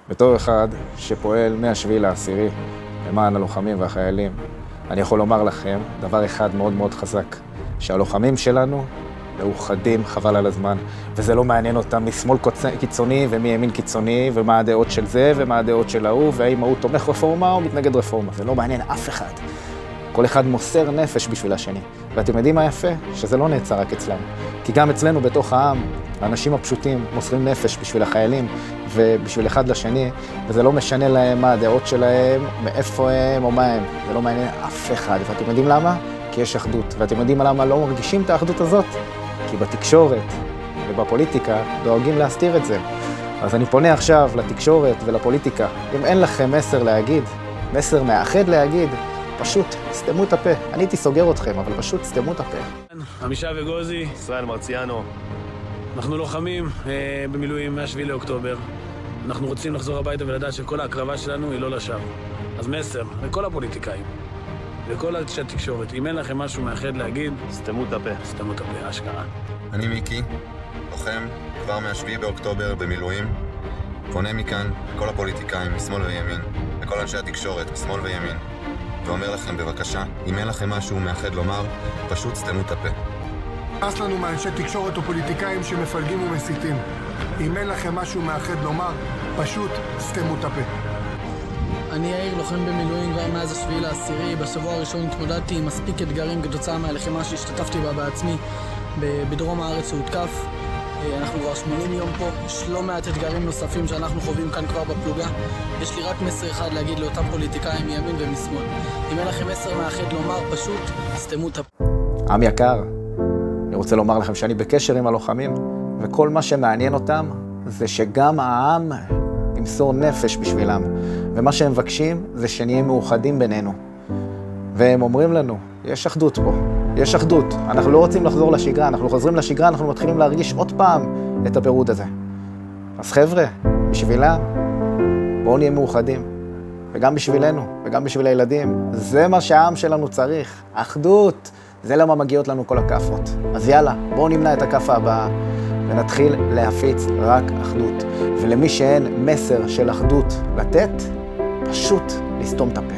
בתור אחד שפועל מהשביעי לעשירי למען הלוחמים והחיילים, אני יכול לומר לכם דבר אחד מאוד מאוד חזק, שהלוחמים שלנו מאוחדים חבל על הזמן, וזה לא מעניין אותם משמאל קיצוני ומימין קיצוני, ומה הדעות של זה ומה הדעות של ההוא, והאם הוא תומך רפורמה או מתנגד רפורמה. זה לא מעניין אף אחד. כל אחד מוסר נפש בשביל השני. ואתם יודעים מה יפה? שזה לא נעצר רק אצלנו. כי גם אצלנו בתוך העם, האנשים הפשוטים מוסרים נפש בשביל החיילים ובשביל אחד לשני, וזה לא משנה להם מה הדעות שלהם, מאיפה הם או מה הם. זה לא מעניין אף אחד. ואתם יודעים למה? כי יש אחדות. ואתם יודעים למה לא מרגישים את האחדות הזאת? כי בתקשורת ובפוליטיקה דואגים להסתיר את זה. אז אני פונה עכשיו לתקשורת ולפוליטיקה. אם אין לכם מסר להגיד, מסר מאחד להגיד, פשוט סתמו את הפה. אני הייתי סוגר אתכם, אבל פשוט סתמו את הפה. עמישי וגוזי, ישראל מרציאנו. אנחנו לוחמים במילואים מה-7 לאוקטובר. אנחנו רוצים לחזור הביתה ולדעת שכל ההקרבה שלנו היא לא לשווא. אז מסר לכל הפוליטיקאים, לכל אנשי התקשורת, אם אין לכם משהו מאחד להגיד, סתמו את הפה. סתמו את הפה, אשכרה. אני מיקי, לוחם כבר מה-7 באוקטובר במילואים. פונה מכאן לכל הפוליטיקאים משמאל וימין, לכל אנשי התקשורת משמאל וימין, ואומר לכם בבקשה, אם אין לכם משהו מאחד לומר, פשוט סתמו את הפה. נמאס לנו מאנשי תקשורת או פוליטיקאים שמפלגים ומסיתים. אם אין לכם משהו מאחד לומר, פשוט סתמו את הפה. אני יאיר, לוחם במילואים כבר מאז ה-7 לעשירי. בשבוע הראשון התמודדתי עם מספיק אתגרים כתוצאה מהלחימה שהשתתפתי בה בעצמי בדרום הארץ שהותקף. אנחנו כבר 80 יום פה, יש לא מעט אתגרים נוספים שאנחנו חווים כאן כבר בפלוגה. יש לי רק מסר אחד להגיד לאותם פוליטיקאים מימין ומשמאל. אם אין לכם מסר מאחד לומר, פשוט סתמו את הפה. עם יקר, אני רוצה לומר לכם שאני בקשר עם הלוחמים, וכל מה שמעניין אותם זה שגם העם ימסור נפש בשבילם. ומה שהם מבקשים זה שנהיה מאוחדים בינינו. והם אומרים לנו, יש אחדות פה, יש אחדות. אנחנו לא רוצים לחזור לשגרה, אנחנו חוזרים לשגרה, אנחנו מתחילים להרגיש עוד פעם את הפירוד הזה. אז חבר'ה, בשבילם, בואו נהיה מאוחדים. וגם בשבילנו, וגם בשביל הילדים. זה מה שהעם שלנו צריך, אחדות. זה למה מגיעות לנו כל הכאפות. אז יאללה, בואו נמנע את הכאפה הבאה, ונתחיל להפיץ רק אחדות. ולמי שאין מסר של אחדות לתת, פשוט לסתום את הפה.